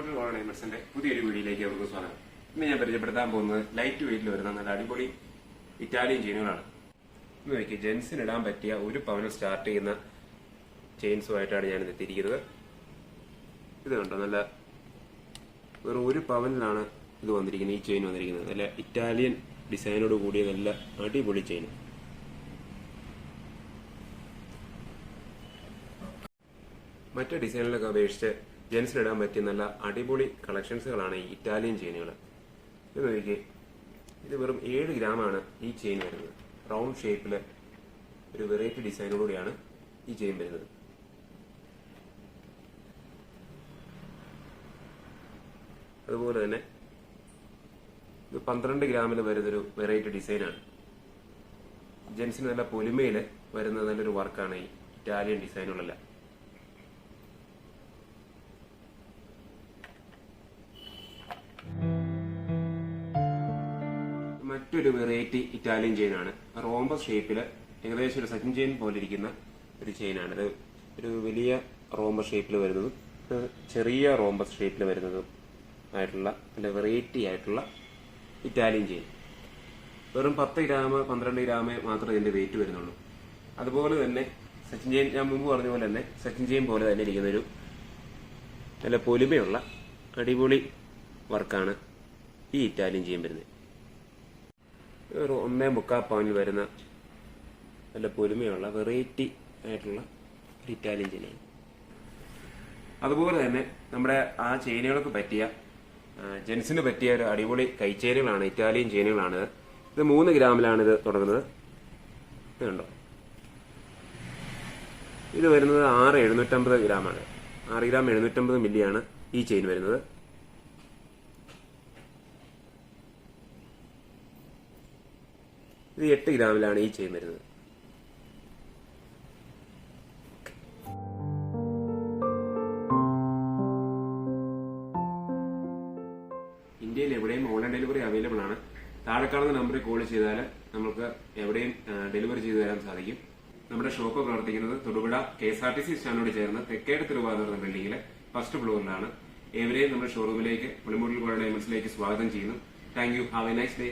പുളിമൂട്ടിൽ ഡയമണ്ട്സിന്റെ പുതിയൊരു വീഡിയോയിലേക്ക് അവർക്ക് സ്വാഗതം. ഇന്ന് ഞാൻ പരിചയപ്പെടുത്താൻ പോകുന്നത് ലൈറ്റ് വെയിറ്റിൽ വരുന്ന നല്ല അടിപൊളി ഇറ്റാലിയൻ ചെയിനുകളാണ്. ഇന്ന് നോക്കി ജെൻസിന് ഇടാൻ പറ്റിയ ഒരു പവനിൽ സ്റ്റാർട്ട് ചെയ്യുന്ന ചെയിൻസുമായിട്ടാണ് ഞാൻ എത്തിയിരിക്കുന്നത്. ഇത് കണ്ടോ, നല്ല വെറും ഒരു പവനിലാണ് ഇത് വന്നിരിക്കുന്നത്. ഈ ചെയിൻ വന്നിരിക്കുന്നത് നല്ല ഇറ്റാലിയൻ ഡിസൈനോട് കൂടിയ നല്ല അടിപൊളി ചെയിൻ. മറ്റു ഡിസൈനിലൊക്കെ അപേക്ഷിച്ച് ജെൻസിനിടാൻ പറ്റിയ നല്ല അടിപൊളി കളക്ഷൻസുകളാണ് ഈ ഇറ്റാലിയൻ ചെയിനുകൾ. ഇത് നോക്കി, ഇത് വെറും 7 ഗ്രാമാണ് ഈ ചെയിൻ വരുന്നത്. റൗണ്ട് ഷേപ്പില് ഒരു വെറൈറ്റി ഡിസൈനോടുകൂടിയാണ് ഈ ചെയിൻ വരുന്നത്. അതുപോലെ തന്നെ ഇത് 12 ഗ്രാമിൽ വരുന്നൊരു വെറൈറ്റി ഡിസൈനാണ്. ജെൻസിന് നല്ല പൊലിമയില് വരുന്ന നല്ലൊരു വർക്കാണ് ഈ ഇറ്റാലിയൻ ഡിസൈനുകളെല്ലാം. മറ്റൊരു വെറൈറ്റി ഇറ്റാലിയൻ ചെയിനാണ്. റോംബസ് ഷേപ്പില് ഏകദേശം ഒരു സച്ചിൻ ചെയിൻ പോലെ ഇരിക്കുന്ന ഒരു ചെയിനാണ്. ഇത് ഒരു വലിയ റോംബസ് ഷേപ്പിൽ വരുന്നതും ചെറിയ റോംബസ് ഷേപ്പിൽ വരുന്നതും ആയിട്ടുള്ള നല്ല വെറൈറ്റി ആയിട്ടുള്ള ഇറ്റാലിയൻ ചെയിൻ. വെറും 10 ഗ്രാം 12 ഗ്രാം മാത്രമേ ഇതിന്റെ വെയിറ്റ് വരുന്നുള്ളൂ. അതുപോലെ തന്നെ സച്ചിൻ ചെയിൻ, ഞാൻ മുമ്പ് പറഞ്ഞ പോലെ തന്നെ സച്ചിൻ ചെയിൻ പോലെ തന്നെ ഇരിക്കുന്നൊരു നല്ല പൊലിമയുള്ള അടിപൊളി വർക്കാണ് ഈ ഇറ്റാലിയൻ ചെയിൻ വരുന്നത്. ഒരു 1.25 പവനിൽ വരുന്ന നല്ല പൊലിമയുള്ള വെറൈറ്റി ആയിട്ടുള്ള ഒരു ഇറ്റാലിയൻ ചെയിനാണ്. അതുപോലെ തന്നെ നമ്മുടെ ആ ചെയിനുകൾക്ക് പറ്റിയ ജെൻസിന് പറ്റിയ ഒരു അടിപൊളി കൈച്ചെയിനുകളാണ്, ഇറ്റാലിയൻ ചെയിനുകളാണ്. ഇത് 3 ഗ്രാമിലാണ് ഇത് തുടങ്ങുന്നത്. ഇത് കണ്ടോ, ഇത് വരുന്നത് 6.750 ഗ്രാമാണ്. 6 ഗ്രാം 750 മില്ലിയാണ് ഈ ചെയിൻ വരുന്നത്. ഇത് 8 ഗ്രാമിലാണ് ഈ ചെയിൻ വരുന്നത്. ഇന്ത്യയിൽ എവിടെയും ഓൺലൈൻ ഡെലിവറി അവൈലബിൾ ആണ്. താഴെ കാണുന്ന നമ്പറിൽ കോൾ ചെയ്താൽ നമുക്ക് എവിടെയും ഡെലിവറി ചെയ്തു തരാൻ സാധിക്കും. നമ്മുടെ ഷോപ്പ് പ്രവർത്തിക്കുന്നത് തൊടുപുഴ KSRTC സ്റ്റാൻഡോട് ചേർന്ന് തെക്കേട് തിരുവാതിര ബിൽഡിംഗിലെ ഫസ്റ്റ് ഫ്ലോറിലാണ്. ഏവരെയും നമ്മുടെ ഷോറൂമിലേക്ക് പുളിമൂട്ടിൽ ഡയമണ്ട്സിലേക്ക് സ്വാഗതം ചെയ്യുന്നു. Thank you. Have A nice day.